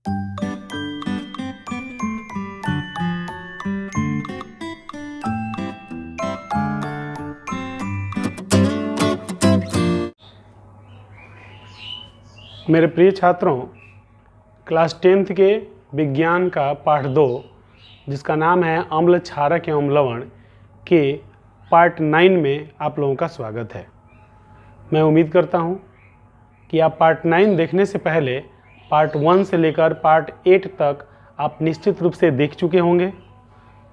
मेरे प्रिय छात्रों, क्लास 10th के विज्ञान का पाठ 2 जिसका नाम है अम्ल क्षारक एवं लवण के पार्ट 9 में आप लोगों का स्वागत है। मैं उम्मीद करता हूं कि आप पार्ट 9 देखने से पहले पार्ट 1 से लेकर पार्ट 8 तक आप निश्चित रूप से देख चुके होंगे,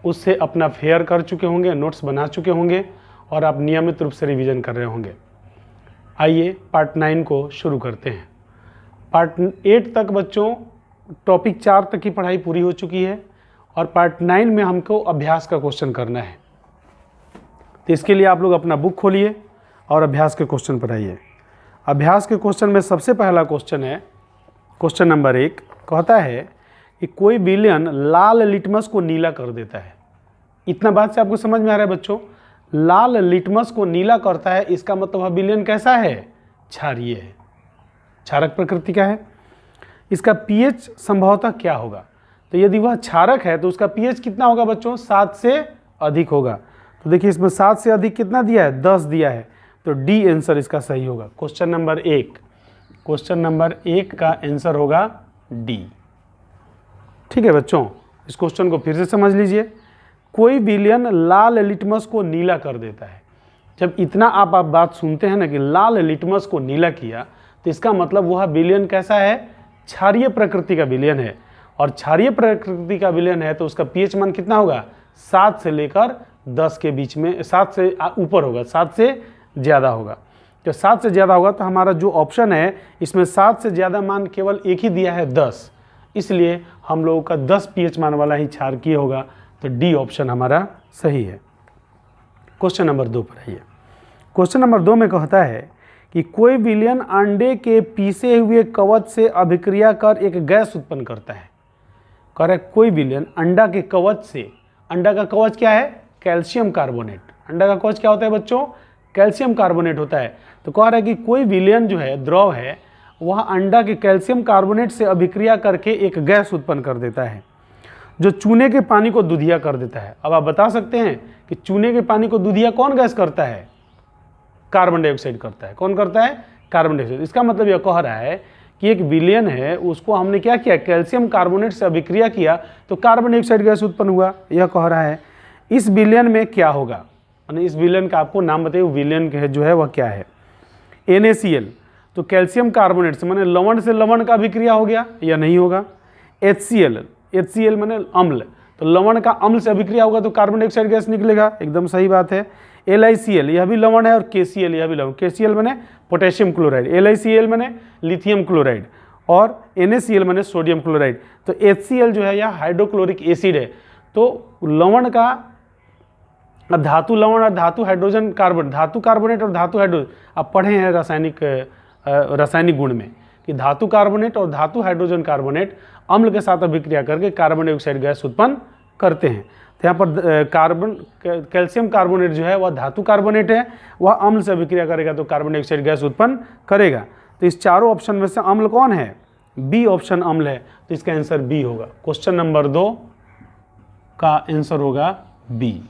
उससे अपना फेयर कर चुके होंगे, नोट्स बना चुके होंगे और आप नियमित रूप से रिवीजन कर रहे होंगे। आइए पार्ट 9 को शुरू करते हैं। पार्ट 8 तक बच्चों टॉपिक 4 तक की पढ़ाई पूरी हो चुकी है और पार्ट 9 में हमको अभ्यास का क्वेश्चन करना है। तो इसके लिए आप लोग अपना बुक खोलिए और अभ्यास के क्वेश्चन पर आइए। अभ्यास के क्वेश्चन में सबसे पहला क्वेश्चन है, क्वेश्चन नंबर 1 कहता है कि कोई विलयन लाल लिटमस को नीला कर देता है। इतना बात से आपको समझ में आ रहा है बच्चों, लाल लिटमस को नीला करता है, इसका मतलब वह विलयन कैसा है? क्षारीय है, क्षारक प्रकृति का है। इसका पीएच संभवतः क्या होगा? तो यदि वह क्षारक है तो उसका पीएच कितना होगा बच्चों? 7 से अधिक होगा। तो देखिए इसमें 7 से अधिक कितना दिया है? 10 दिया है, तो डी आंसर इसका सही होगा। क्वेश्चन नंबर 1, क्वेश्चन नंबर 1 का आंसर होगा डी। ठीक है बच्चों, इस क्वेश्चन को फिर से समझ लीजिए। कोई विलयन लाल लिटमस को नीला कर देता है। जब इतना आप बात सुनते हैं ना कि लाल लिटमस को नीला किया, तो इसका मतलब वह विलयन कैसा है? क्षारीय प्रकृति का विलयन है। और क्षारीय प्रकृति का विलयन है तो उसका पीएच मान कितना होगा? 7 से लेकर 10 के बीच में, 7 से ऊपर होगा, 7 से ज़्यादा होगा। तो 7 से ज़्यादा होगा तो हमारा जो ऑप्शन है इसमें 7 से ज़्यादा मान केवल एक ही दिया है 10, इसलिए हम लोगों का 10 पीएच मान वाला ही क्षारकीय होगा। तो डी ऑप्शन हमारा सही है। क्वेश्चन नंबर 2 पर आइए। क्वेश्चन नंबर 2 में कहता है कि कोई विलयन अंडे के पीसे हुए कवच से अभिक्रिया कर एक गैस उत्पन्न करता है। कह रहा है कोई विलयन अंडा के कवच से, अंडा का कवच क्या है? Calcium carbonate. अंडा का कवच क्या होता है बच्चों? कैल्शियम कार्बोनेट होता है। तो कह रहा है कि कोई विलयन जो है, द्रव है, वह अंडा के कैल्शियम कार्बोनेट से अभिक्रिया करके एक गैस उत्पन्न कर देता है जो चूने के पानी को दूधिया कर देता है। अब आप बता सकते हैं कि चूने के पानी को दूधिया कौन गैस करता है? कार्बन डाइऑक्साइड करता है। कौन करता है? Carbon dioxide. इसका मतलब यह कह रहा है कि एक विलयन है, उसको हमने क्या किया? कैल्शियम कार्बोनेट से अभिक्रिया किया तो कार्बन डाइऑक्साइड गैस उत्पन्न हुआ। यह कह रहा है इस विलयन में क्या होगा, यानी इस विलयन का आपको नाम बताइए, विलयन जो है वह क्या है? NaCl, तो कैल्शियम कार्बोनेट से माने लवण से लवण का अभिक्रिया हो गया या नहीं होगा? HCl माने अम्ल, तो लवण का अम्ल से अभिक्रिया होगा तो कार्बन डाइऑक्साइड गैस निकलेगा। एकदम सही बात है। LiCl यह भी लवण है और KCl यह भी लवण। KCl माने पोटेशियम क्लोराइड, LiCl माने लिथियम क्लोराइड और NaCl माने सोडियम क्लोराइड। तो HCl जो है यह हाइड्रोक्लोरिक एसिड है। तो लवण का धातु लवण और धातु हाइड्रोजन कार्बन, धातु कार्बोनेट और धातु हाइड्रोजन, आप पढ़े हैं रासायनिक गुण में कि धातु कार्बोनेट और धातु हाइड्रोजन कार्बोनेट अम्ल के साथ अभिक्रिया करके कार्बन डाइऑक्साइड गैस उत्पन्न करते हैं। तो यहाँ पर कैल्शियम कार्बोनेट जो है वह धातु कार्बोनेट है, वह अम्ल से अभिक्रिया करेगा तो कार्बन डाइऑक्साइड गैस उत्पन्न करेगा। तो इस चारों ऑप्शन में से अम्ल कौन है? बी ऑप्शन अम्ल है, तो इसका आंसर बी होगा। क्वेश्चन नंबर 2 का आंसर होगा बी,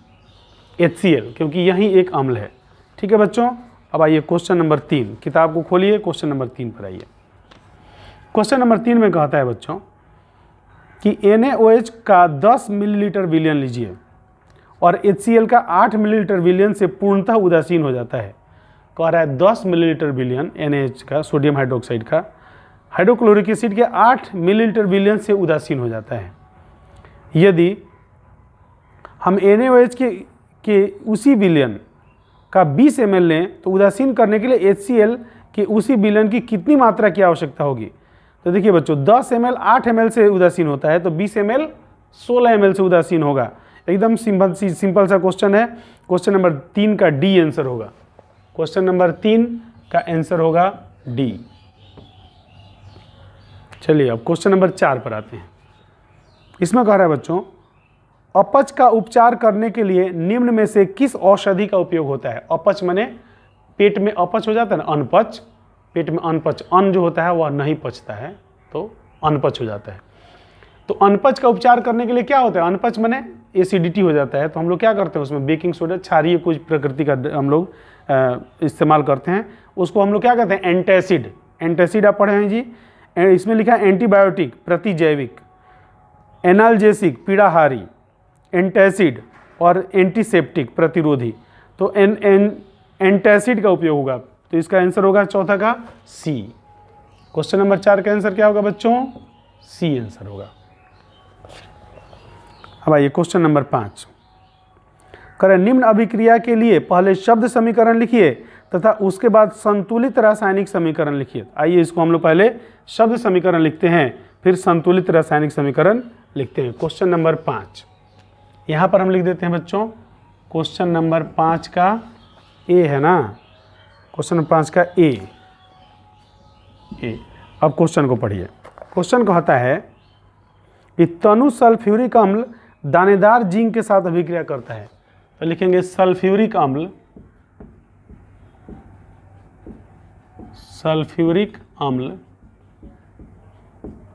HCl, क्योंकि यही एक अम्ल है। ठीक है बच्चों, अब आइए क्वेश्चन नंबर 3, किताब को खोलिए, क्वेश्चन नंबर 3 पर आइए। क्वेश्चन नंबर 3 में कहता है बच्चों कि NaOH का 10 मिलीलीटर विलयन लीजिए और HCl का 8 मिलीलीटर विलयन से पूर्णतः उदासीन हो जाता है। कह रहा है 10 मिलीलीटर विलयन NaH का, सोडियम हाइड्रोक्साइड का, हाइड्रोक्लोरिक एसिड के 8 मिलीलीटर विलयन से उदासीन हो जाता है। यदि हम NaOH के उसी विलयन का 20 ml लें तो उदासीन करने के लिए HCl के उसी विलयन की कितनी मात्रा की आवश्यकता होगी? तो देखिए बच्चों 10 ml 8 ml से उदासीन होता है तो 20 ml 16 ml से उदासीन होगा। एकदम सिंपल सा क्वेश्चन है। क्वेश्चन नंबर 3 का डी आंसर होगा। क्वेश्चन नंबर 3 का आंसर होगा डी। चलिए अब क्वेश्चन नंबर 4 पर आते हैं। इसमें कह रहा है बच्चों अपच का उपचार करने के लिए निम्न में से किस औषधि का उपयोग होता है? अपच माने पेट में अपच हो जाता है ना, अनपच, पेट में अनपच, अन्न जो होता है वह नहीं पचता है तो अनपच हो जाता है। तो अनपच का उपचार करने के लिए क्या होता है, अनपच माने एसिडिटी हो जाता है, तो हम लोग क्या करते हैं उसमें बेकिंग सोडा, क्षारीय कुछ प्रकृति का हम लोग इस्तेमाल करते हैं, उसको हम लोग क्या कहते हैं एंटासिड। एंटासिड आप पढ़े हैं जी, इसमें लिखा है एंटीबायोटिक प्रतिजैविक, एनाल्जेसिक पीड़ाहारी, एंटासिड और एंटीसेप्टिक प्रतिरोधी। तो एंटासिड का उपयोग होगा, तो इसका आंसर होगा चौथा का सी। क्वेश्चन नंबर 4 का आंसर क्या होगा बच्चों, सी आंसर होगा। अब आइए क्वेश्चन नंबर 5 करें, निम्न अभिक्रिया के लिए पहले शब्द समीकरण लिखिए तथा उसके बाद संतुलित रासायनिक समीकरण लिखिए। आइए इसको हम लोग पहले शब्द समीकरण लिखते हैं, फिर संतुलित रासायनिक समीकरण लिखते हैं। क्वेश्चन नंबर 5 यहाँ पर हम लिख देते हैं बच्चों, क्वेश्चन नंबर 5 का ए है ना, क्वेश्चन नंबर 5 का ए। अब क्वेश्चन को पढ़िए। क्वेश्चन कहता है कि तनु सल्फ्यूरिक अम्ल दानेदार जिंक के साथ अभिक्रिया करता है, तो लिखेंगे सल्फ्यूरिक अम्ल, सल्फ्यूरिक अम्ल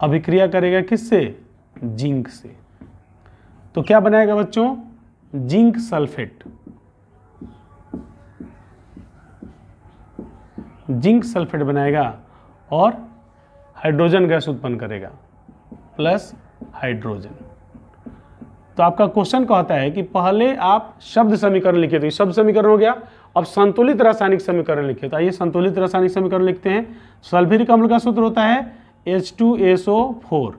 अभिक्रिया करेगा किससे, जिंक से। तो क्या बनाएगा बच्चों, जिंक सल्फेट, जिंक सल्फेट बनाएगा और हाइड्रोजन गैस उत्पन्न करेगा प्लस हाइड्रोजन। तो आपका क्वेश्चन कहता है कि पहले आप शब्द समीकरण लिखिए, तो ये शब्द समीकरण हो गया। अब संतुलित रासायनिक समीकरण लिखिए, तो आइए संतुलित रासायनिक समीकरण लिखते हैं। सल्फ्यूरिक अम्ल का सूत्र होता है H2SO4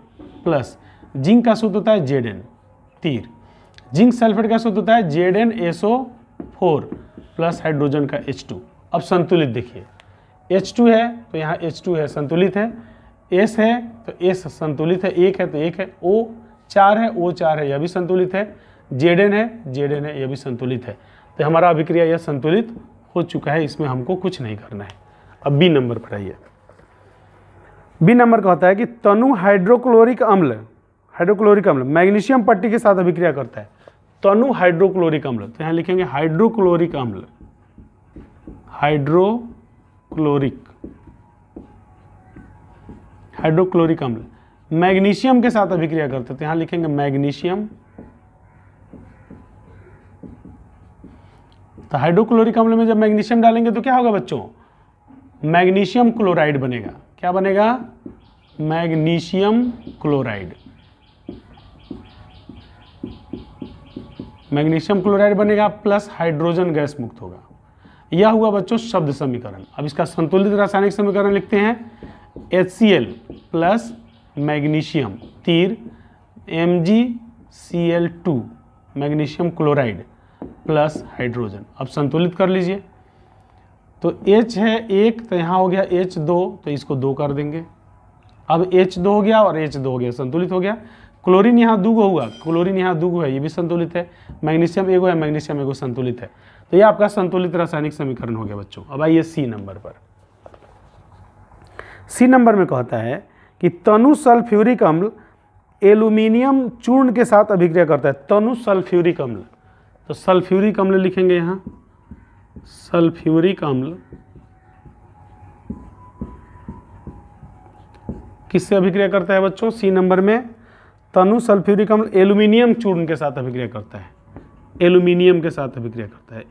प्लस जिंक का सूत्र होता है Zn तीर, जिंक सल्फेट का सूत्र होता है ZnSO4 प्लस हाइड्रोजन का H2। अब संतुलित देखिए, H2 है तो यहाँ H2 है, संतुलित है, S है तो S संतुलित है, 1 है तो 1 है, O4 है, O4 है, यह भी संतुलित है, Zn है, यह भी संतुलित है। तो हमारा अभिक्रिया यह संतुलित हो चुका है, इसमें हमको कुछ नहीं करना है। अब बी नंबर पढ़ाइए। बी नंबर कहता है कि तनु हाइड्रोक्लोरिक अम्ल मैग्नीशियम पट्टी के साथ अभिक्रिया करता है। तनु हाइड्रोक्लोरिक अम्ल, तो यहाँ लिखेंगे हाइड्रोक्लोरिक अम्ल, हाइड्रोक्लोरिक अम्ल मैग्नीशियम के साथ अभिक्रिया करते हैं, तो यहाँ लिखेंगे मैग्नीशियम। तो हाइड्रोक्लोरिक अम्ल में जब मैग्नीशियम डालेंगे तो क्या होगा बच्चों, मैग्नीशियम क्लोराइड बनेगा। क्या बनेगा, मैग्नीशियम क्लोराइड, मैग्नीशियम क्लोराइड बनेगा प्लस हाइड्रोजन गैस मुक्त होगा। यह हुआ बच्चों शब्द समीकरण। अब इसका संतुलित रासायनिक समीकरण लिखते हैं, HCl प्लस मैग्नीशियम तीर MgCl2 magnesium chloride plus hydrogen. अब संतुलित कर लीजिए, तो H है 1 तो यहाँ हो गया H2, तो इसको 2 कर देंगे। अब H2 हो गया और H2 हो गया, संतुलित हो गया। क्लोरीन यहाँ 2 हुआ, क्लोरीन यहाँ 2 है, ये भी संतुलित है। मैग्नीशियम 1 है, मैग्नीशियम 1 संतुलित है। तो ये आपका संतुलित रासायनिक समीकरण हो गया बच्चों। अब आइए सी नंबर पर। सी नंबर में कहता है कि तनु सल्फ्यूरिक अम्ल एल्यूमिनियम चूर्ण के साथ अभिक्रिया करता है। तनु सल्फ्यूरिक अम्ल, तो सल्फ्यूरिक अम्ल लिखेंगे यहाँ, सल्फ्यूरिक अम्ल किससे अभिक्रिया करता है बच्चों, सी नंबर में तनु सल्फ्यूरिक अम्ल एल्यूमिनियम चूर्ण के साथ अभिक्रिया करता है, एल्यूमिनियम के साथ अभिक्रिया करता है,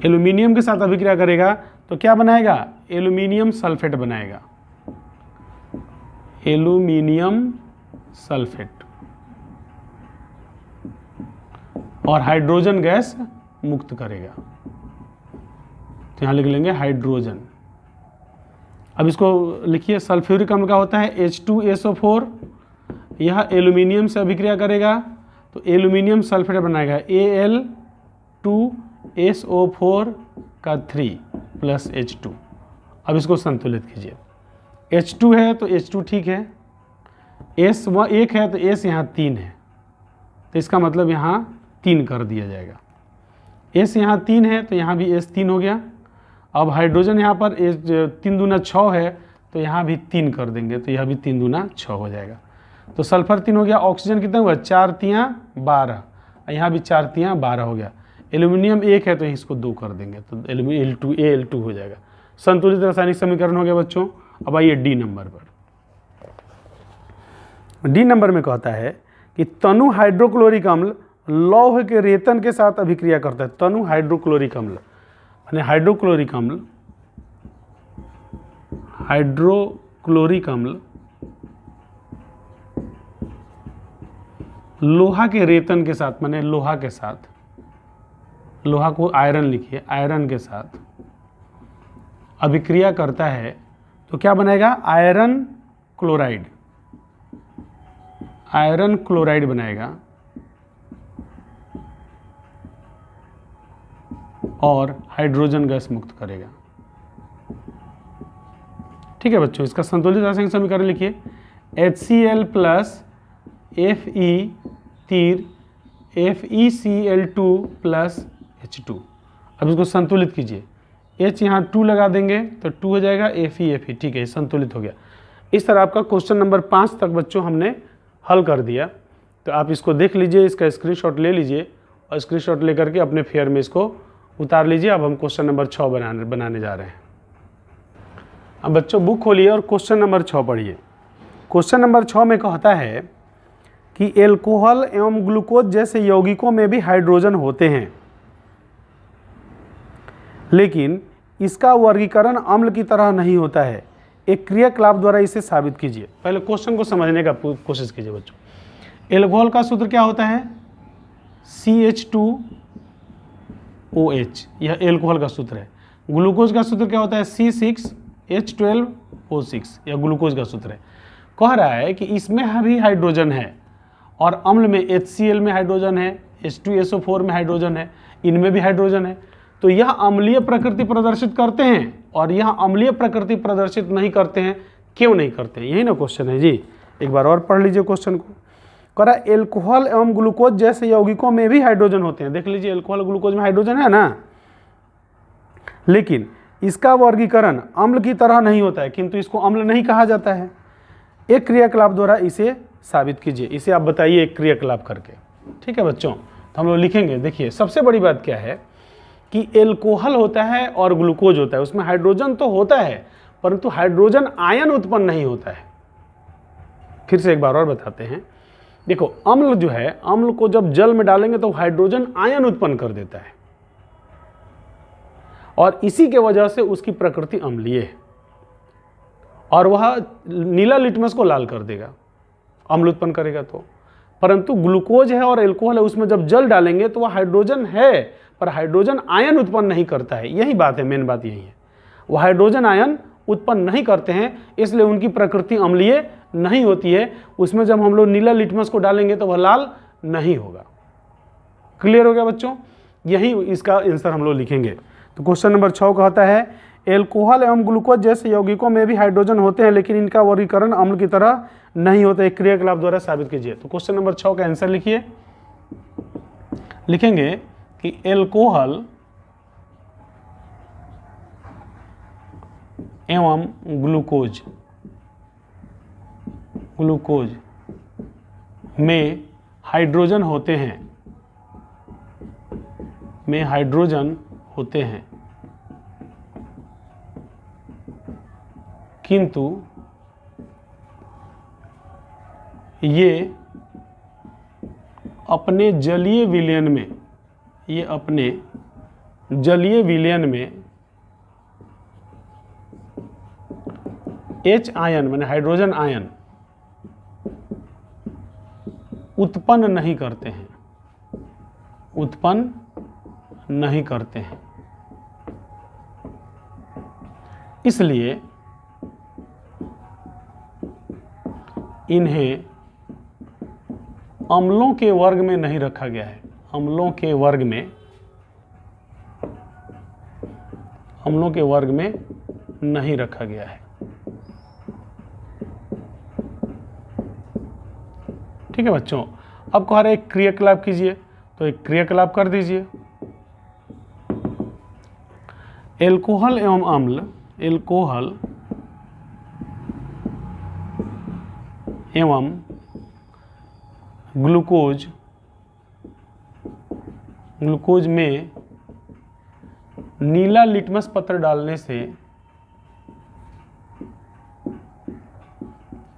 एल्यूमिनियम के साथ अभिक्रिया करेगा तो क्या बनाएगा, एल्यूमिनियम सल्फेट बनाएगा, एल्यूमिनियम सल्फेट, और हाइड्रोजन गैस मुक्त करेगा। तो यहां लिख लेंगे हाइड्रोजन। अब इसको लिखिए, सल्फ्यूरिक अम्ल का होता है H2SO4, यह एल्यूमिनियम से अभिक्रिया करेगा तो एल्यूमिनियम सल्फेट बनाएगा Al2SO4 का 3 प्लस H2। अब इसको संतुलित कीजिए, H2 है तो H2 ठीक है, S 1 है तो S यहाँ 3 है, तो इसका मतलब यहाँ 3 कर दिया जाएगा। S यहाँ 3 है तो यहाँ भी S 3 हो गया। अब हाइड्रोजन यहाँ पर 3 दूना 6 है तो यहाँ भी 3 कर देंगे, तो यह भी 3 दूना 6 हो जाएगा। तो सल्फर 3 हो गया, ऑक्सीजन कितना हुआ, 4 तियाँ 12, यहाँ भी 4 तियाँ 12 हो गया। एल्यूमिनियम 1 है तो इसको 2 कर देंगे, तो Al2 हो जाएगा। संतुलित रासायनिक समीकरण हो गया बच्चों। अब आइए डी नंबर पर। डी नंबर में कहता है कि तनु हाइड्रोक्लोरिक अम्ल लौह के रेतन के साथ अभिक्रिया करता है। तनु हाइड्रोक्लोरिक अम्ल यानी हाइड्रोक्लोरिक अम्ल लोहा के रेतन के साथ, माने लोहा के साथ, लोहा को आयरन लिखिए, आयरन के साथ अभिक्रिया करता है तो क्या बनेगा? आयरन क्लोराइड बनाएगा और हाइड्रोजन गैस मुक्त करेगा। ठीक है बच्चों, इसका संतुलित रासायनिक समीकरण लिखिए, HCl plus FeCl2 plus H2। अब इसको संतुलित कीजिए, H यहाँ 2 लगा देंगे तो 2 हो जाएगा, Fe। ठीक है, संतुलित हो गया। इस तरह आपका क्वेश्चन नंबर 5 तक बच्चों हमने हल कर दिया। तो आप इसको देख लीजिए, इसका स्क्रीनशॉट ले लीजिए और स्क्रीनशॉट लेकर के अपने फेयर में इसको उतार लीजिए। अब हम क्वेश्चन नंबर 6 बनाने जा रहे हैं। अब बच्चों बुक खोलिए और क्वेश्चन नंबर 6 पढ़िए। क्वेश्चन नंबर 6 में कहता है कि एल्कोहल एवं ग्लूकोज जैसे यौगिकों में भी हाइड्रोजन होते हैं, लेकिन इसका वर्गीकरण अम्ल की तरह नहीं होता है। एक क्रियाकलाप द्वारा इसे साबित कीजिए। पहले क्वेश्चन को समझने का कोशिश कीजिए बच्चों। एल्कोहल का सूत्र क्या होता है? CH2OH, यह एल्कोहल का सूत्र है। ग्लूकोज का सूत्र क्या होता है? C6H12O6, यह ग्लूकोज का सूत्र है। कह रहा है कि इसमें भी हाइड्रोजन है और अम्ल में HCl में हाइड्रोजन है, H2SO4 में हाइड्रोजन है, इनमें भी हाइड्रोजन है। तो यह अम्लीय प्रकृति प्रदर्शित करते हैं और यह अम्लीय प्रकृति प्रदर्शित नहीं करते हैं। क्यों नहीं करते हैं? यही ना क्वेश्चन है जी। एक बार और पढ़ लीजिए क्वेश्चन को। कह रहा है एल्कोहल एवं ग्लूकोज जैसे यौगिकों में भी हाइड्रोजन होते हैं। देख लीजिए, एल्कोहल ग्लूकोज में हाइड्रोजन है ना, लेकिन इसका वर्गीकरण अम्ल की तरह नहीं होता है, किंतु इसको अम्ल नहीं कहा जाता है। एक क्रियाकलाप द्वारा इसे साबित कीजिए। इसे आप बताइए एक क्रियाकलाप करके। ठीक है बच्चों, तो हम लोग लिखेंगे। देखिए, सबसे बड़ी बात क्या है कि एल्कोहल होता है और ग्लूकोज होता है, उसमें हाइड्रोजन तो होता है परंतु हाइड्रोजन आयन उत्पन्न नहीं होता है। फिर से एक बार और बताते हैं। देखो, अम्ल जो है, अम्ल को जब जल में डालेंगे तो हाइड्रोजन आयन उत्पन्न कर देता है और इसी के वजह से उसकी प्रकृति अम्लीय है और वह नीला लिटमस को लाल कर देगा, अम्ल उत्पन्न करेगा तो। परंतु ग्लूकोज है और एल्कोहल है, उसमें जब जल डालेंगे तो वह हाइड्रोजन है पर हाइड्रोजन आयन उत्पन्न नहीं करता है। यही बात है, मेन बात यही है। वह हाइड्रोजन आयन उत्पन्न नहीं करते हैं, इसलिए उनकी प्रकृति अम्लीय नहीं होती है। उसमें जब हम लोग नीला लिटमस को डालेंगे तो वह लाल नहीं होगा। क्लियर हो गया बच्चों? यही इसका आंसर हम लोग लिखेंगे। तो क्वेश्चन नंबर 6 कहता है एल्कोहल एवं ग्लूकोज जैसे यौगिकों में भी हाइड्रोजन होते हैं, लेकिन इनका वर्गीकरण अम्ल की तरह नहीं होता। एक क्रियाकलाप द्वारा साबित कीजिए। तो क्वेश्चन नंबर 6 का आंसर लिखिए। लिखेंगे कि एल्कोहल एवं ग्लूकोज में हाइड्रोजन होते हैं, किंतु ये अपने जलीय विलयन में H आयन माने हाइड्रोजन आयन उत्पन्न नहीं करते हैं। इसलिए इन्हें अम्लों के वर्ग में नहीं रखा गया है। अम्लों के वर्ग में नहीं रखा गया है। ठीक है बच्चों, अब कह रहे एक क्रियाकलाप कीजिए, तो एक क्रियाकलाप कर दीजिए। एल्कोहल एवं अम्ल, एल्कोहल एवं ग्लूकोज में नीला लिटमस पत्र डालने से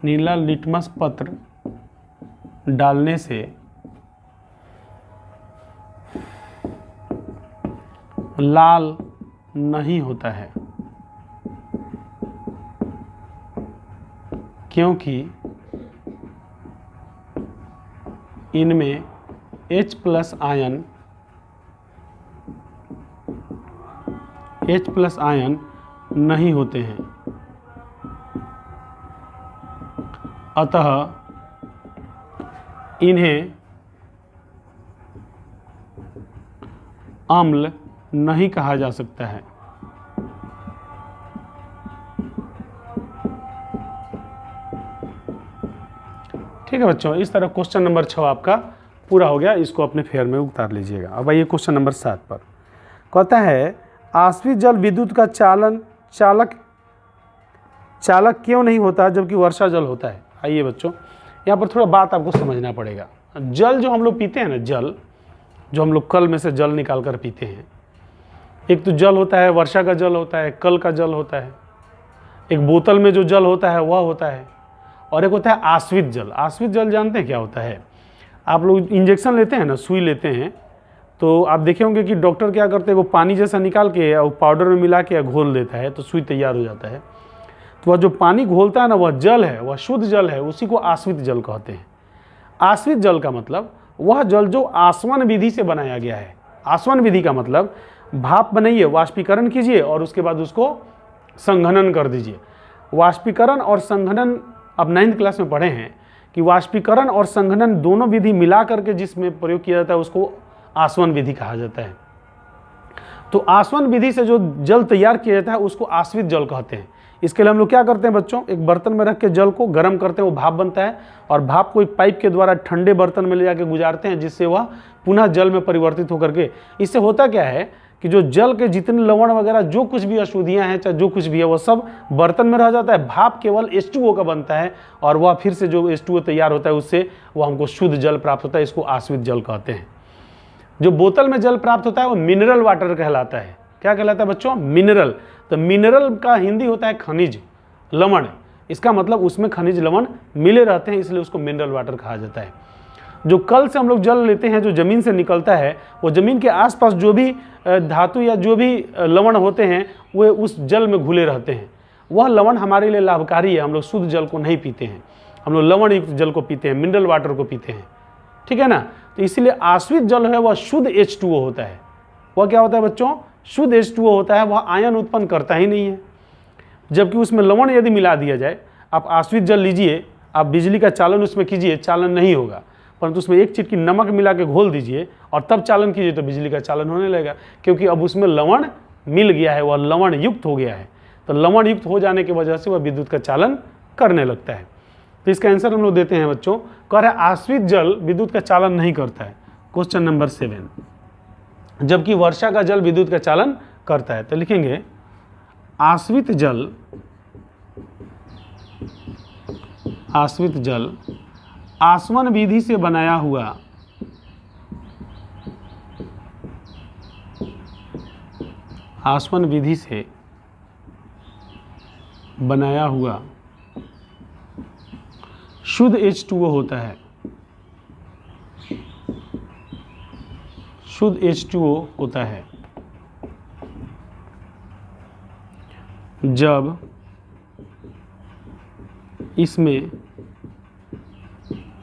नीला लिटमस पत्र डालने से लाल नहीं होता है, क्योंकि इनमें H+ आयन नहीं होते हैं, अतः इन्हें अम्ल नहीं कहा जा सकता है। ठीक है बच्चों, इस तरह क्वेश्चन नंबर 6 आपका पूरा हो गया। इसको अपने फेयर में उतार लीजिएगा। अब आइए क्वेश्चन नंबर 7 पर। कहता है आश्रित जल विद्युत का चालक क्यों नहीं होता जबकि वर्षा जल होता है। आइए बच्चों, यहाँ पर थोड़ा बात आपको समझना पड़ेगा। जल जो हम लोग पीते हैं ना, जल जो हम लोग कल में से जल निकाल कर पीते हैं, एक तो जल होता है वर्षा का जल होता है, कल का जल होता है, एक बोतल में जो जल होता है वह होता है, और एक होता है आश्रित जल। आश्रित जल जानते हैं क्या होता है? आप लोग इंजेक्शन लेते हैं ना, सुई लेते हैं, तो आप देखे होंगे कि डॉक्टर क्या करते हैं, वो पानी जैसा निकाल के और पाउडर में मिला के घोल देता है, तो सुई तैयार हो जाता है। तो वह जो पानी घोलता है ना, वह जल है, वह शुद्ध जल है, उसी को आश्रित जल कहते हैं। आश्रित जल का मतलब वह जल जो आसवन विधि से बनाया गया है। आसवन विधि का मतलब भाप बनाइए, वाष्पीकरण कीजिए और उसके बाद उसको संघनन कर दीजिए। वाष्पीकरण और संघनन अब 9th क्लास में पढ़े हैं कि वाष्पीकरण और संघनन दोनों विधि मिला करके जिसमें प्रयोग किया जाता है उसको आसवन विधि कहा जाता है। तो आसवन विधि से जो जल तैयार किया जाता है उसको आश्रित जल कहते हैं। इसके लिए हम लोग क्या करते हैं बच्चों, एक बर्तन में रख के जल को गर्म करते हैं, वो भाप बनता है, और भाप को एक पाइप के द्वारा ठंडे बर्तन में ले जाके गुजारते हैं, जिससे वह पुनः जल में परिवर्तित होकर के, इससे होता क्या है कि जो जल के जितने लवण वगैरह जो कुछ भी अशुद्धियाँ हैं, चाहे जो कुछ भी है, वो सब बर्तन में रह जाता है। भाप केवल H2O का बनता है, और वह फिर से जो H2O तैयार होता है उससे वह हमको शुद्ध जल प्राप्त होता है। इसको आश्रित जल कहते हैं। जो बोतल में जल प्राप्त होता है वो मिनरल वाटर कहलाता है। क्या कहलाता है बच्चों? मिनरल। तो मिनरल का हिंदी होता है खनिज लवण। इसका मतलब उसमें खनिज लवण मिले रहते हैं, इसलिए उसको मिनरल वाटर कहा जाता है। जो कल से हम लोग जल लेते हैं, जो ज़मीन से निकलता है, वो ज़मीन के आसपास जो भी धातु या जो भी लवण होते हैं वे उस जल में घुले रहते हैं। वह लवण हमारे लिए लाभकारी है। हम लोग शुद्ध जल को नहीं पीते हैं, हम लोग लवण युक्त जल को पीते हैं, मिनरल वाटर को पीते हैं। ठीक है ना? तो इसीलिए आश्रित जल है वह शुद्ध H2O होता है। वह क्या होता है बच्चों? शुद्ध H2O होता है। वह आयन उत्पन्न करता ही नहीं है। जबकि उसमें लवण यदि मिला दिया जाए, आप आश्रित जल लीजिए, आप बिजली का चालन उसमें कीजिए, चालन नहीं होगा, परंतु उसमें एक चिटकी नमक मिला के घोल दीजिए और तब चालन कीजिए तो बिजली का चालन होने लगेगा, क्योंकि अब उसमें लवण मिल गया है, वह लवण युक्त हो गया है। तो लवण युक्त हो जाने की वजह से वह विद्युत का चालन करने लगता है। तो इसका आंसर हम लोग देते हैं बच्चों, कह रहे आश्रित जल विद्युत का चालन नहीं करता है। क्वेश्चन नंबर 7, जबकि वर्षा का जल विद्युत का चालन करता है। तो लिखेंगे आश्रित जल आसवन विधि से बनाया हुआ आसवन विधि से बनाया हुआ शुद्ध H2O होता है। शुद्ध H2O होता है जब इसमें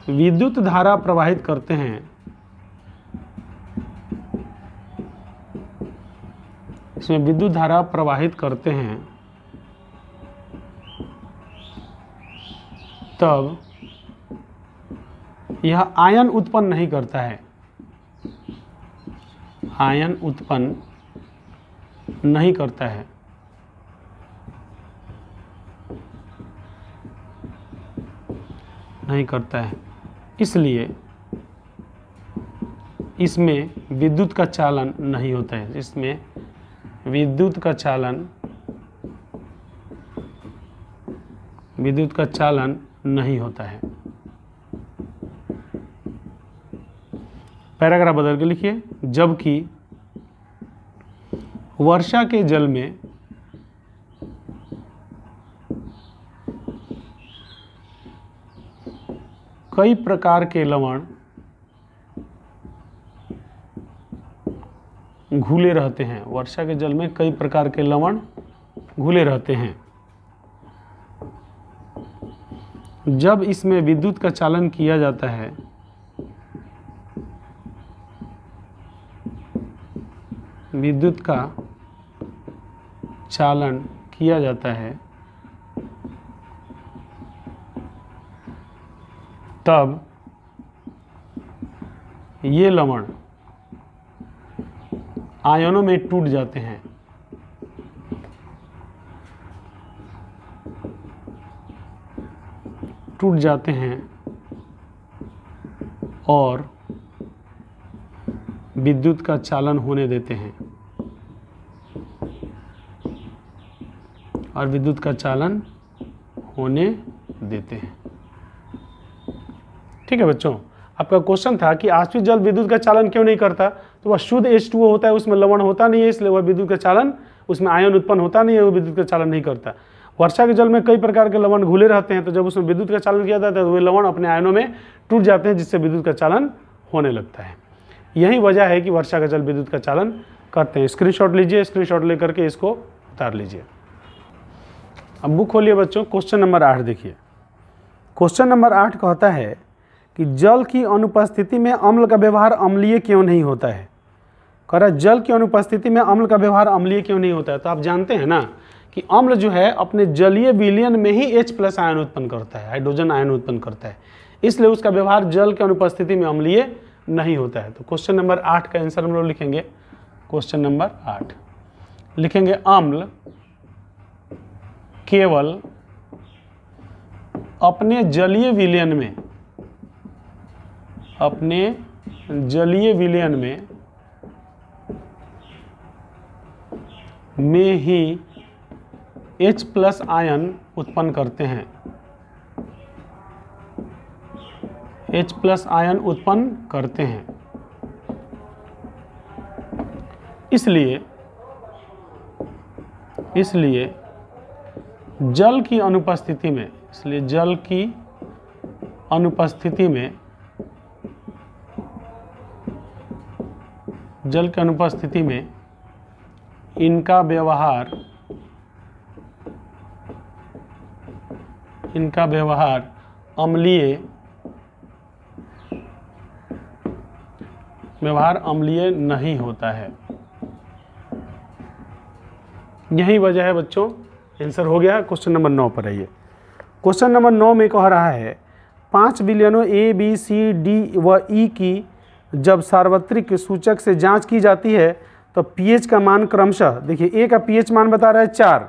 विद्युत धारा प्रवाहित करते हैं, इसमें विद्युत धारा प्रवाहित करते हैं, तब यह आयन उत्पन्न नहीं करता है। आयन उत्पन्न नहीं करता है। नहीं करता है, इसलिए इसमें विद्युत का चालन नहीं होता है। इसमें विद्युत का चालन नहीं होता है। पैराग्राफ बदल के लिखिए, जबकि वर्षा के जल में कई प्रकार के लवण घुले रहते हैं। वर्षा के जल में कई प्रकार के लवण घुले रहते हैं। जब इसमें विद्युत का चालन किया जाता है विद्युत का चालन किया जाता है तब ये लवण आयनों में टूट जाते हैं। टूट जाते हैं और विद्युत का चालन होने देते हैं और विद्युत का चालन होने देते हैं। ठीक है बच्चों, आपका क्वेश्चन था कि आश्रित जल विद्युत का चालन क्यों नहीं करता, तो वह शुद्ध H2O होता है, उसमें लवण होता नहीं है, इसलिए वह विद्युत का चालन, उसमें आयन उत्पन्न होता नहीं है, वो विद्युत का चालन नहीं करता। वर्षा के जल में कई प्रकार के लवण घुले रहते हैं, तो जब उसमें विद्युत का चालन किया जाता है तो वे लवण अपने आयनों में टूट जाते हैं, जिससे विद्युत का चालन होने लगता है। यही वजह है कि वर्षा का जल विद्युत का चालन करते हैं। स्क्रीनशॉट लीजिए, स्क्रीनशॉट लेकर के इसको उतार लीजिए। अब बुक खोलिए बच्चों, क्वेश्चन नंबर 8 देखिए। क्वेश्चन नंबर 8 कहता है कि जल की अनुपस्थिति में अम्ल का व्यवहार अम्लीय क्यों नहीं होता है। कह रहा है जल की अनुपस्थिति में अम्ल का व्यवहार अम्लीय क्यों नहीं होता है। तो आप जानते हैं ना कि अम्ल जो है अपने जलीय विलयन में ही H+ आयन उत्पन्न करता है, हाइड्रोजन आयन उत्पन्न करता है, इसलिए उसका व्यवहार जल की अनुपस्थिति में अम्लीय नहीं होता है। तो क्वेश्चन नंबर 8 का आंसर हम लोग लिखेंगे। क्वेश्चन नंबर 8 लिखेंगे, अम्ल केवल अपने जलीय विलयन में ही H+ आयन उत्पन्न करते हैं। H+ आयन उत्पन्न करते हैं, इसलिए जल की अनुपस्थिति में इनका व्यवहार अम्लीय नहीं होता है। यही वजह है बच्चों। आंसर हो गया। क्वेश्चन नंबर 9 पर आइए। क्वेश्चन नंबर 9 में कह रहा है 5 विलयनों A, B, C, D व E की जब सार्वत्रिक सूचक से जांच की जाती है तो pH का मान क्रमशः, देखिए A का pH मान बता रहा है 4,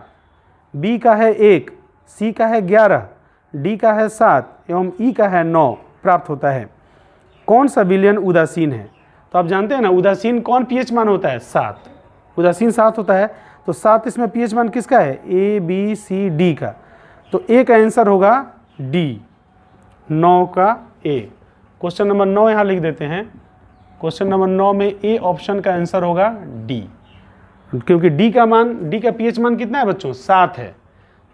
B का है 1, C का है 11, D का है 7 एवं E का है 9 प्राप्त होता है। कौन सा विलयन उदासीन है। तो आप जानते हैं ना उदासीन कौन pH मान होता है, 7, उदासीन 7 होता है। तो 7 इसमें pH मान किसका है, A, B, C, D का। तो A का आंसर होगा D, 9 का A। क्वेश्चन नंबर 9 यहाँ लिख देते हैं। क्वेश्चन नंबर 9 में A ऑप्शन का आंसर होगा D, क्योंकि D का pH मान कितना है बच्चों, 7 है।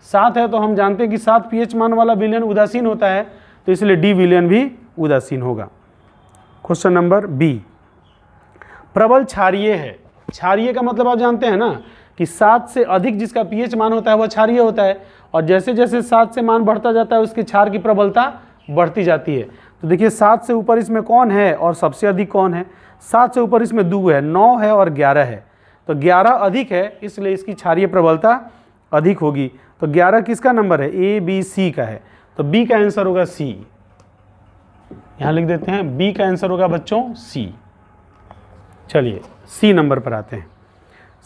7 है तो हम जानते हैं कि 7 pH मान वाला विलयन उदासीन होता है, तो इसलिए D विलयन भी उदासीन होगा। क्वेश्चन नंबर B, प्रबल क्षारीय है। क्षारीय का मतलब आप जानते हैं ना कि 7 से अधिक जिसका pH मान होता है वह क्षारीय होता है, और जैसे जैसे 7 से मान बढ़ता जाता है उसकी क्षार की प्रबलता बढ़ती जाती है। तो देखिए 7 से ऊपर इसमें कौन है और सबसे अधिक कौन है, 7 से ऊपर इसमें 2 है, 9 है और 11 है। तो 11 अधिक है, इसलिए इसकी क्षारीय प्रबलता अधिक होगी। तो 11 किसका नंबर है, A, B, C का है। तो B का आंसर होगा C। यहाँ लिख देते हैं B का आंसर होगा बच्चों C। चलिए C नंबर पर आते हैं।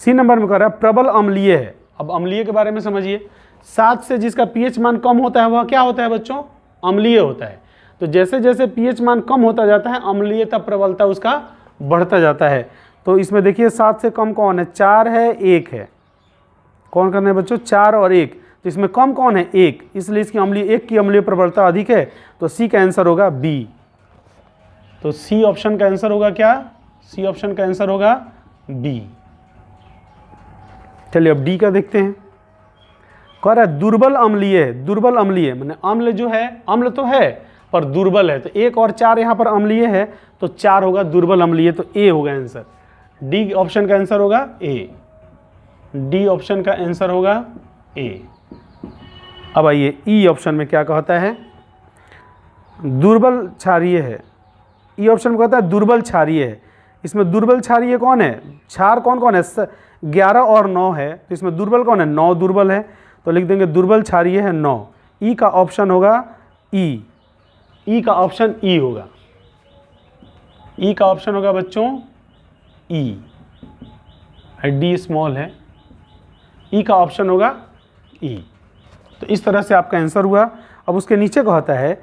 C नंबर में कह रहा है प्रबल अम्लीय है। अब अम्लीय के बारे में समझिए। 7 से जिसका pH मान कम होता है वह क्या होता है बच्चों, अम्लीय होता है। तो जैसे जैसे pH मान कम होता जाता है अम्लीयता प्रबलता उसका बढ़ता जाता है। तो इसमें देखिए 7 से कम कौन है, 4 है, 1 है। कौन करना है बच्चों, 4 और 1। तो इसमें कम कौन है, 1, इसलिए इसकी अम्लीय 1 की अम्लीय प्रबलता अधिक है। तो C का आंसर होगा B। तो C ऑप्शन का आंसर होगा क्या, C ऑप्शन का आंसर होगा B। चलिए अब D का देखते हैं। कह रहा है दुर्बल अम्लीय है। दुर्बल अम्लीय माने अम्ल जो है, अम्ल तो है पर दुर्बल है, तो 1 और 4 यहाँ पर अम्लीय है तो 4 होगा दुर्बल अम्लीय, तो ए होगा आंसर। डी ऑप्शन का आंसर होगा ए। डी ऑप्शन का आंसर होगा ए। अब आइए ई ऑप्शन में क्या कहता है, दुर्बल क्षारीय है। ई ऑप्शन में कहता है दुर्बल क्षारीय है। इसमें दुर्बल क्षारीय कौन है, क्षार कौन कौन है, 11 और 9 है, तो इसमें दुर्बल कौन है, 9 दुर्बल है, तो लिख देंगे दुर्बल क्षारीय है 9। ई का ऑप्शन होगा ई। ई का ऑप्शन ई होगा। ई का ऑप्शन होगा बच्चों ई। डी स्मॉल है, ई का ऑप्शन होगा ई। तो इस तरह से आपका आंसर हुआ। अब उसके नीचे कहता है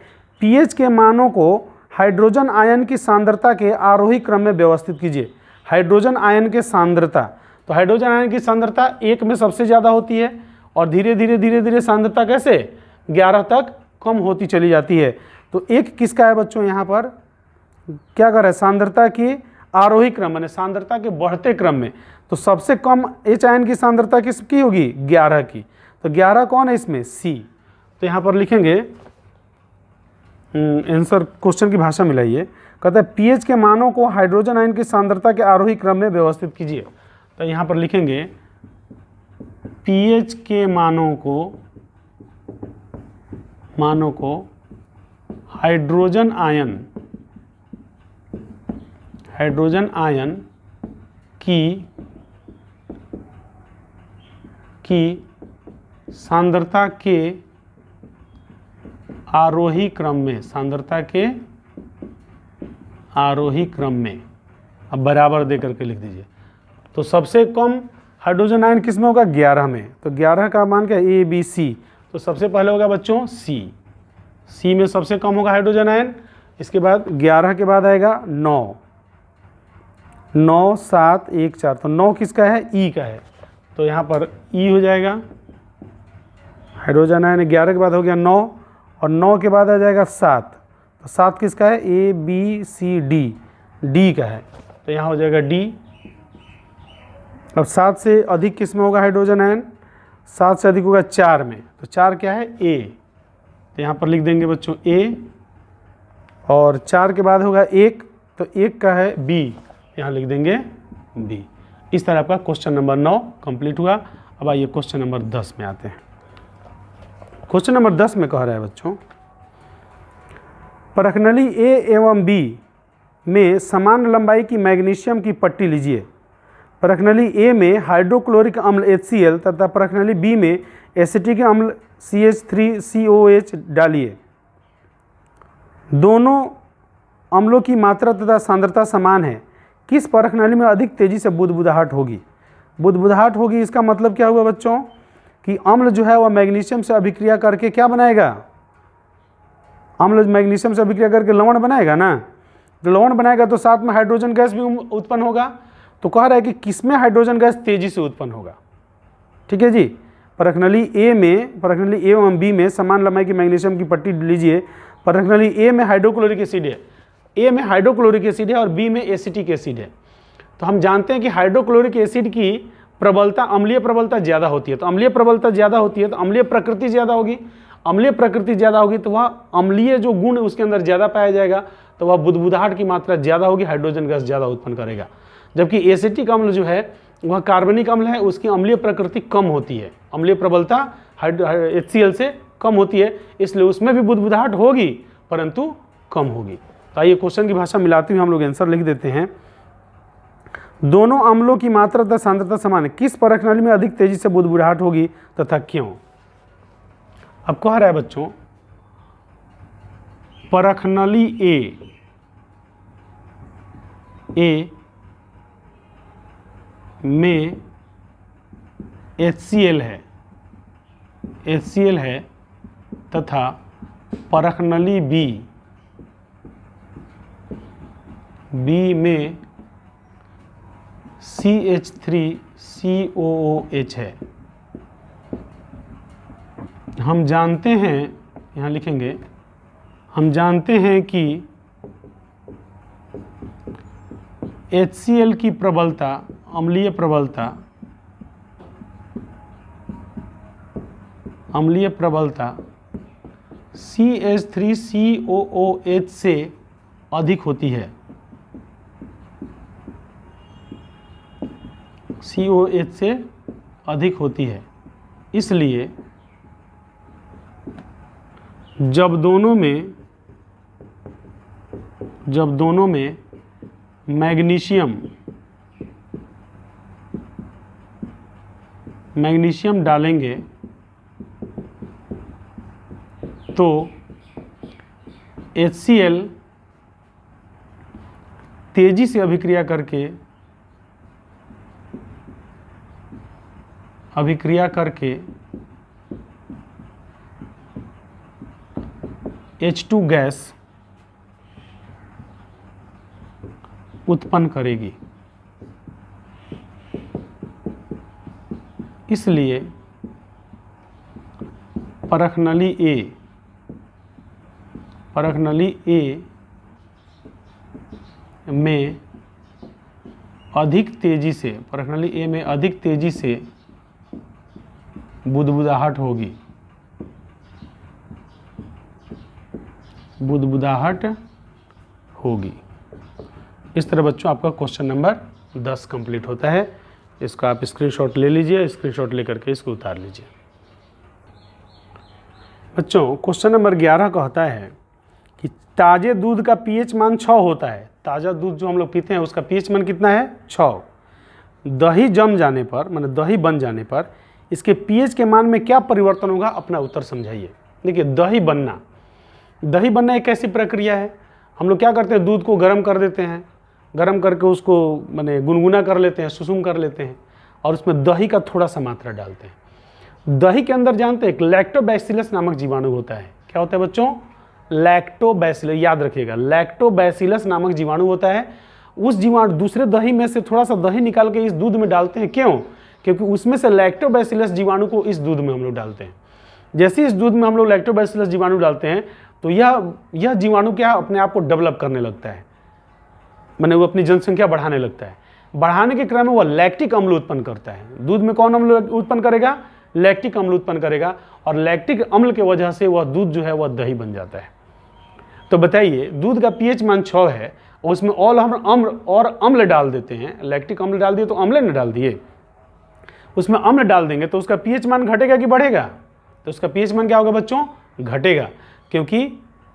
पीएच के मानों को हाइड्रोजन आयन की सांद्रता के आरोही क्रम में व्यवस्थित कीजिए। हाइड्रोजन आयन के सांद्रता, तो हाइड्रोजन आयन की सांद्रता 1 में सबसे ज़्यादा होती है और धीरे धीरे सांद्रता कैसे 11 तक कम होती चली जाती है। तो 1 किसका है बच्चों, यहाँ पर क्या कर रहा है, सांद्रता की आरोही क्रम माने सांद्रता के बढ़ते क्रम में, तो सबसे कम एच आयन की सांद्रता किसकी होगी, 11 की। तो 11 कौन है इसमें, सी। तो यहाँ पर लिखेंगे आंसर, क्वेश्चन की भाषा मिलाइए। कहता है पीएच के मानों को हाइड्रोजन आयन की सांद्रता के आरोही क्रम में व्यवस्थित कीजिए। तो यहाँ पर लिखेंगे पीएच के मानों को हाइड्रोजन आयन की सांद्रता के आरोही क्रम में, सांद्रता के आरोही क्रम में, अब बराबर दे करके लिख दीजिए। तो सबसे कम हाइड्रोजन आयन किस में होगा, 11 में। तो 11 का मान क्या, ए बी सी। तो सबसे पहले होगा बच्चों सी। सी में सबसे कम होगा हाइड्रोजन आयन। इसके बाद 11 के बाद आएगा 9, 9 7 1 4। तो 9 किसका है, ई का है, तो यहाँ पर ई हो जाएगा। हाइड्रोजन आयन 11 के बाद हो गया 9 और 9 के बाद आ जाएगा 7। तो 7 किसका है, A B C D, D का है, तो यहाँ हो जाएगा डी। अब 7 से अधिक किस में होगा हाइड्रोजन आयन, 7 से अधिक होगा 4 में, तो 4 क्या है, ए। तो यहाँ पर लिख देंगे बच्चों ए, और 4 के बाद होगा 1, तो 1 का है बी, यहाँ लिख देंगे बी। इस तरह आपका क्वेश्चन नंबर 9 कंप्लीट हुआ। अब आइए क्वेश्चन नंबर 10 में आते हैं। क्वेश्चन नंबर 10 में कह रहा है बच्चों, परखनली ए एवं बी में समान लंबाई की मैग्नीशियम की पट्टी लीजिए। परखनली ए में हाइड्रोक्लोरिक अम्ल HCl तथा परखनली बी में एसिटिक अम्ल CH3COH डालिए। दोनों अम्लों की मात्रा तथा सांद्रता समान है, किस परखनली में अधिक तेजी से बुदबुदाहट होगी। बुदबुदाहट होगी, इसका मतलब क्या हुआ बच्चों कि अम्ल जो है वह मैग्नीशियम से अभिक्रिया करके क्या बनाएगा, अम्ल मैग्नीशियम से अभिक्रिया करके लवण बनाएगा ना। तो लवण बनाएगा तो साथ में हाइड्रोजन गैस भी उत्पन्न होगा। तो कह रहा है कि किसमें हाइड्रोजन गैस तेजी से उत्पन्न होगा। ठीक है जी, परखनली ए एवं बी में समान लंबाई की मैग्नीशियम की पट्टी लीजिए। परखनली ए में हाइड्रोक्लोरिक एसिड है, ए में हाइड्रोक्लोरिक एसिड है और बी में एसिटिक एसिड है। तो हम जानते हैं कि हाइड्रोक्लोरिक एसिड की प्रबलता, अम्लीय प्रबलता ज़्यादा होती है। तो अम्लीय प्रबलता ज़्यादा होती है तो अम्लीय प्रकृति ज़्यादा होगी। अम्लीय प्रकृति ज़्यादा होगी तो वह अम्लीय जो गुण उसके अंदर ज़्यादा पाया जाएगा, तो वह बुदबुदाहट की मात्रा ज़्यादा होगी, हाइड्रोजन गैस ज़्यादा उत्पन्न करेगा। जबकि एसिटिक अम्ल जो है वह कार्बनिक अम्ल है, उसकी अम्लीय प्रकृति कम होती है, अम्लीय प्रबलता HCl से कम होती है, इसलिए उसमें भी बुदबुदाहट होगी परंतु कम होगी। तो आइए क्वेश्चन की भाषा मिलाते हुए हम लोग आंसर लिख देते हैं। दोनों अम्लों की मात्रा तथा सांद्रता समान है, किस परखनली में अधिक तेजी से बुदबुदाहट होगी तथा क्यों। अब कह रहा है बच्चों, परखनली ए में HCl है तथा परखनली बी में CH3COOH है। हम जानते हैं, यहाँ लिखेंगे, हम जानते हैं कि HCl की प्रबलता, अम्लीय CH3COOH से अधिक होती है, COH से अधिक होती है। इसलिए जब दोनों में मैग्नीशियम डालेंगे तो HCl तेजी से अभिक्रिया करके H2 गैस उत्पन्न करेगी। इसलिए परखनली A में अधिक तेजी से बुदबुदाहट होगी। इस तरह बच्चों आपका क्वेश्चन नंबर 10 कंप्लीट होता है। इसका आप स्क्रीनशॉट ले लीजिए, स्क्रीनशॉट लेकर के इसको उतार लीजिए। बच्चों क्वेश्चन नंबर 11 कहता है कि ताजे दूध का पीएच मान 6 होता है। ताज़ा दूध जो हम लोग पीते हैं उसका पीएच मान कितना है? 6। दही जम जाने पर, माने दही बन जाने पर इसके पीएच के मान में क्या परिवर्तन होगा? अपना उत्तर समझाइए। देखिए दही बनना एक ऐसी प्रक्रिया है, हम लोग क्या करते हैं, दूध को गर्म कर देते हैं, गर्म करके उसको माने गुनगुना कर लेते हैं, सुसुम कर लेते हैं और उसमें दही का थोड़ा सा मात्रा डालते हैं। दही के अंदर जानते हैं एक लैक्टोबैसिलस नामक जीवाणु होता है। क्या होता है बच्चों? लैक्टोबैसिलस, याद रखिएगा, लैक्टोबैसिलस नामक जीवाणु होता है। उस जीवाणु दूसरे दही में से थोड़ा सा दही निकाल के इस दूध में डालते हैं। क्यों? क्योंकि उसमें से लैक्टोबैसिलस जीवाणु को इस दूध में हम लोग डालते हैं। जैसे इस दूध में हम लोग लैक्टोबैसिलस जीवाणु डालते हैं तो यह जीवाणु क्या अपने आप को डेवलप करने लगता है, माने वो अपनी जनसंख्या बढ़ाने लगता है। बढ़ाने के क्रम में वह लैक्टिक अम्ल उत्पन्न करता है। दूध में कौन अम्ल उत्पन्न करेगा? लैक्टिक अम्ल उत्पन्न करेगा और लैक्टिक अम्ल के वजह से वह दूध जो है वह दही बन जाता है। तो बताइए दूध का पीएच मान 6 है और उसमें अम्ल डाल देते हैं, लैक्टिक अम्ल डाल दिए तो अम्ल न डाल दिए, उसमें अम्ल डाल देंगे तो उसका पीएच मान घटेगा कि बढ़ेगा? तो उसका पीएच मान क्या होगा बच्चों? घटेगा, क्योंकि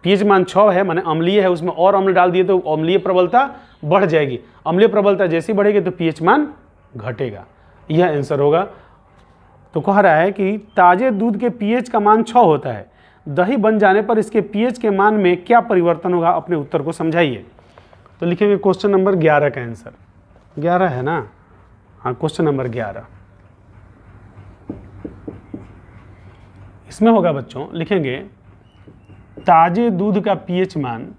पीएच मान 6 है माने अम्लीय है, उसमें और अम्ल डाल दिए तो अम्लीय प्रबलता बढ़ जाएगी। अम्लीय प्रबलता जैसी बढ़ेगी तो पीएच मान घटेगा। यह आंसर होगा। तो कह रहा है कि ताजे दूध के पीएच का मान 6 होता है, दही बन जाने पर इसके पीएच के मान में क्या परिवर्तन होगा? अपने उत्तर को समझाइए। तो लिखेंगे क्वेश्चन नंबर 11 का आंसर। 11 है ना? हाँ, क्वेश्चन नंबर 11 इसमें होगा बच्चों। लिखेंगे ताजे दूध का पीएच मान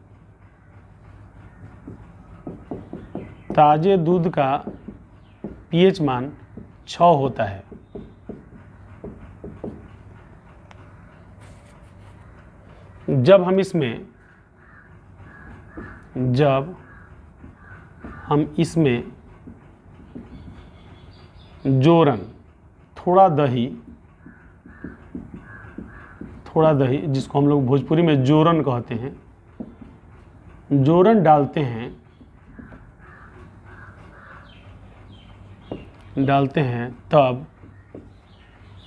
6 होता है। जब हम इसमें जोरन थोड़ा दही जिसको हम लोग भोजपुरी में जोरन कहते हैं, जोरन डालते हैं तब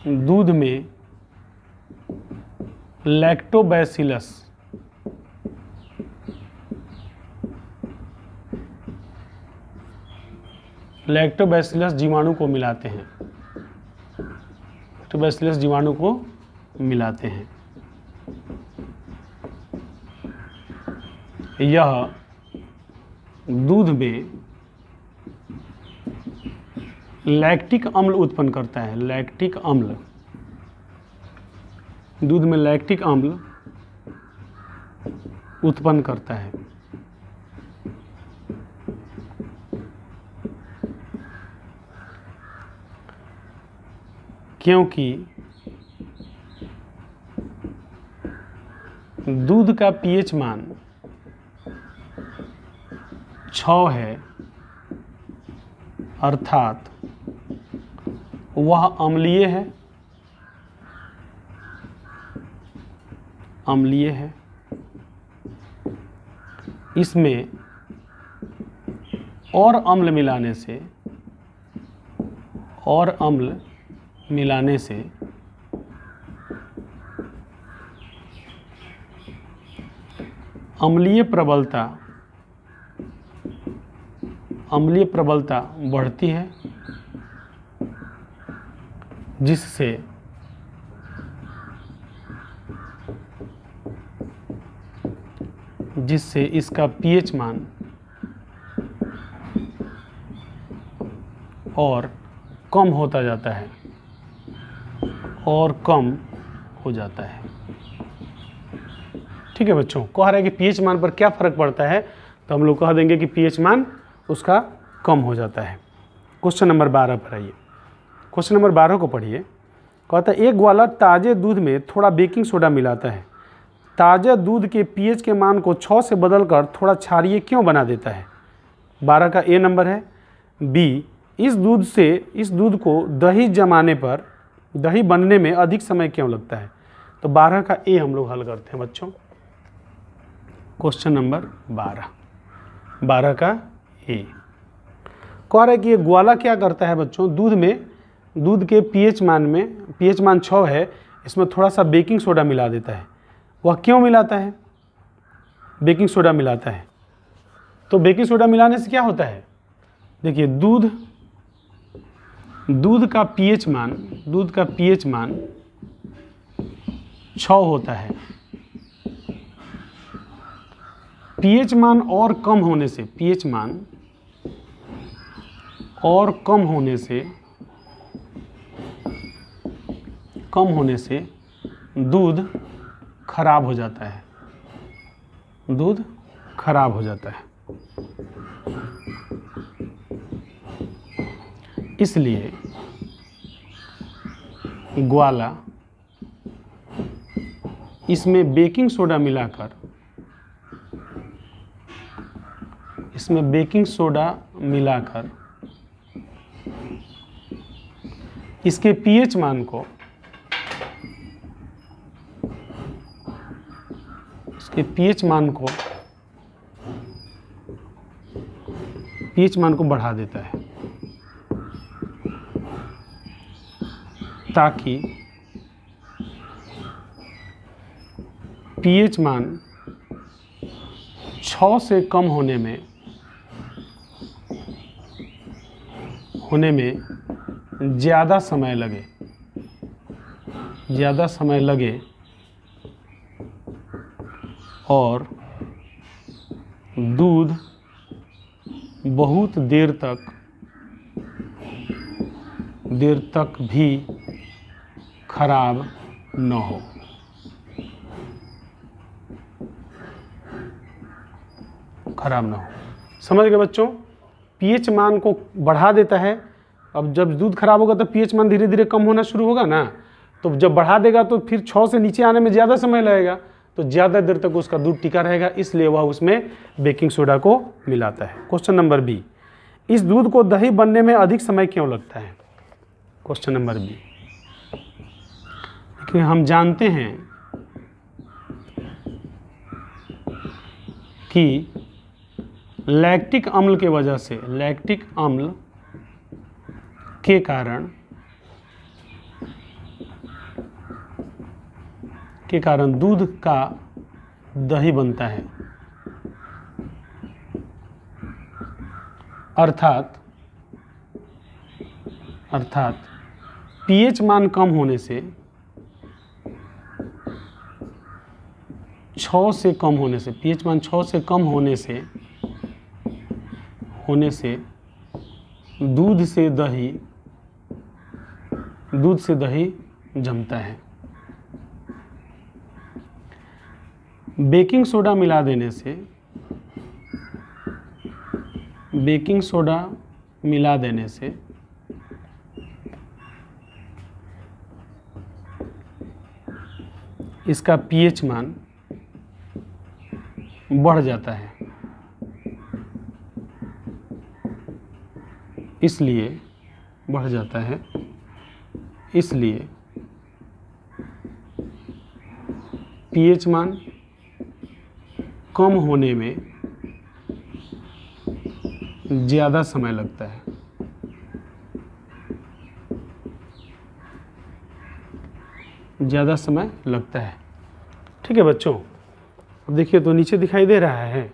दूध में लैक्टोबैसिलस जीवाणु को मिलाते हैं। लैक्टोबैसिलस जीवाणु को मिलाते हैं। यह दूध में लैक्टिक अम्ल उत्पन्न करता है। लैक्टिक अम्ल, दूध में लैक्टिक अम्ल उत्पन्न करता है। क्योंकि दूध का पीएच मान 6 है, अर्थात वह अम्लीय है। अम्लीय है। इसमें और अम्ल मिलाने से अम्लीय प्रबलता बढ़ती है, जिससे इसका pH मान और कम होता जाता है और कम हो जाता है। ठीक है बच्चों, कह रहा है कि pH मान पर क्या फ़र्क पड़ता है, तो हम लोग कह देंगे कि pH मान उसका कम हो जाता है। क्वेश्चन नंबर 12 पर आइए। क्वेश्चन नंबर 12 को पढ़िए। कहता है एक ग्वाला ताज़े दूध में थोड़ा बेकिंग सोडा मिलाता है। ताज़ा दूध के pH के मान को 6 से बदलकर थोड़ा क्षारीय क्यों बना देता है? 12 का ए नंबर है। बी, इस दूध को दही बनने में अधिक समय क्यों लगता है? तो 12 का ए हम लोग हल करते हैं बच्चों। क्वेश्चन नंबर 12 का ए कह रहा है कि ये ग्वाला क्या करता है बच्चों, दूध के pH मान 6 है, इसमें थोड़ा सा बेकिंग सोडा मिला देता है। वह क्यों मिलाता है? बेकिंग सोडा मिलाता है। तो बेकिंग सोडा मिलाने से क्या होता है? देखिए, दूध का pH मान 6 होता है। pH मान और कम होने से दूध खराब हो जाता है। इसलिए ग्वाला इसमें बेकिंग सोडा मिलाकर इसके pH मान को बढ़ा देता है, ताकि pH मान 6 से कम होने में ज़्यादा समय लगे और दूध बहुत देर तक भी खराब न हो। समझ गए बच्चों? pH मान को बढ़ा देता है। अब जब दूध खराब होगा तो pH मान धीरे धीरे कम होना शुरू होगा ना, तो जब बढ़ा देगा तो फिर 6 से नीचे आने में ज़्यादा समय लगेगा, तो ज़्यादा देर तक उसका दूध टिका रहेगा, इसलिए वह उसमें बेकिंग सोडा को मिलाता है। क्वेश्चन नंबर बी, इस दूध को दही बनने में अधिक समय क्यों लगता है? क्वेश्चन नंबर बी, लेकिन हम जानते हैं कि लैक्टिक अम्ल के कारण दूध का दही बनता है। अर्थात pH मान कम होने से 6 से कम होने से pH मान 6 से कम होने से दूध से दही जमता है। बेकिंग सोडा मिला देने से इसका pH मान बढ़ जाता है, इसलिए पीएच मान कम होने में ज़्यादा समय लगता है। ज़्यादा समय लगता है। ठीक है बच्चों, अब देखिए तो नीचे दिखाई दे रहा है,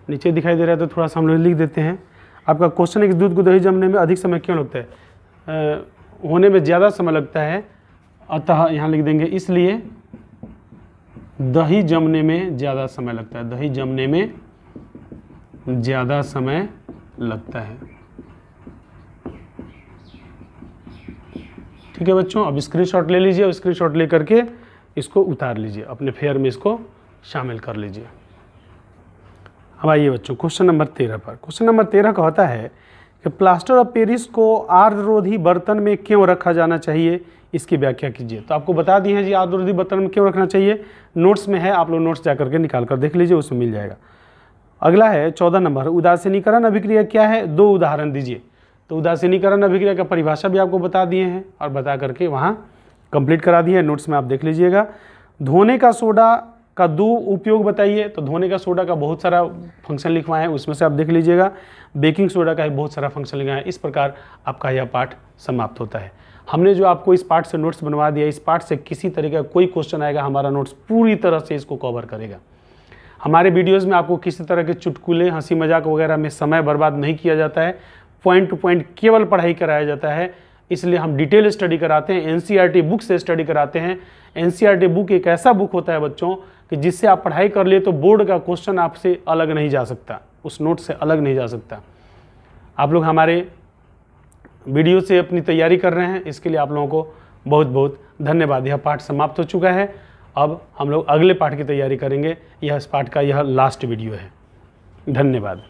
नीचे दिखाई दे रहा है तो थोड़ा सा हम लोग लिख देते हैं। आपका क्वेश्चन है कि दूध को दही जमने में अधिक समय क्यों लगता है, होने में ज़्यादा समय लगता है, अतः यहाँ लिख देंगे इसलिए दही जमने में ज़्यादा समय लगता है। दही जमने में ज़्यादा समय लगता है। ठीक है बच्चों, अब स्क्रीनशॉट ले लीजिए और स्क्रीनशॉट ले करके इसको उतार लीजिए, अपने फेयर में इसको शामिल कर लीजिए। अब आइए बच्चों क्वेश्चन नंबर 13 पर। क्वेश्चन नंबर 13 कहता है कि प्लास्टर ऑफ पेरिस को आर्द्ररोधी बर्तन में क्यों रखा जाना चाहिए, इसकी व्याख्या कीजिए। तो आपको बता दिए हैं जी आर्द्ररोधी बर्तन में क्यों रखना चाहिए, नोट्स में है, आप लोग नोट्स जा करके निकाल कर देख लीजिए, उसमें मिल जाएगा। अगला है 14 नंबर, उदासीनीकरण अभिक्रिया क्या है, 2 उदाहरण दीजिए। तो उदासीनीकरण अभिक्रिया का परिभाषा भी आपको बता दिए हैं और बता करके वहाँ कंप्लीट करा दिए है, नोट्स में आप देख लीजिएगा। धोने का सोडा का 2 उपयोग बताइए। तो धोने का सोडा का बहुत सारा फंक्शन लिखवाए हैं, उसमें से आप देख लीजिएगा। बेकिंग सोडा का भी बहुत सारा फंक्शन लिखा है। इस प्रकार आपका यह पाठ समाप्त होता है। हमने जो आपको इस पाठ से नोट्स बनवा दिया, इस पाठ से किसी तरीके का कोई क्वेश्चन आएगा, हमारा नोट्स पूरी तरह से इसको कवर करेगा। हमारे वीडियोस में आपको किसी तरह के चुटकुले, हंसी मजाक वगैरह में समय बर्बाद नहीं किया जाता है, पॉइंट टू पॉइंट केवल पढ़ाई कराया जाता है। इसलिए हम डिटेल स्टडी कराते हैं, एनसीईआरटी बुक से स्टडी कराते हैं। एनसीईआरटी बुक एक ऐसा बुक होता है बच्चों कि जिससे आप पढ़ाई कर लिए तो बोर्ड का क्वेश्चन आपसे अलग नहीं जा सकता, उस नोट से अलग नहीं जा सकता। आप लोग हमारे वीडियो से अपनी तैयारी कर रहे हैं, इसके लिए आप लोगों को बहुत बहुत धन्यवाद। यह पाठ समाप्त हो चुका है, अब हम लोग अगले पाठ की तैयारी करेंगे। यह इस पाठ का यह लास्ट वीडियो है। धन्यवाद।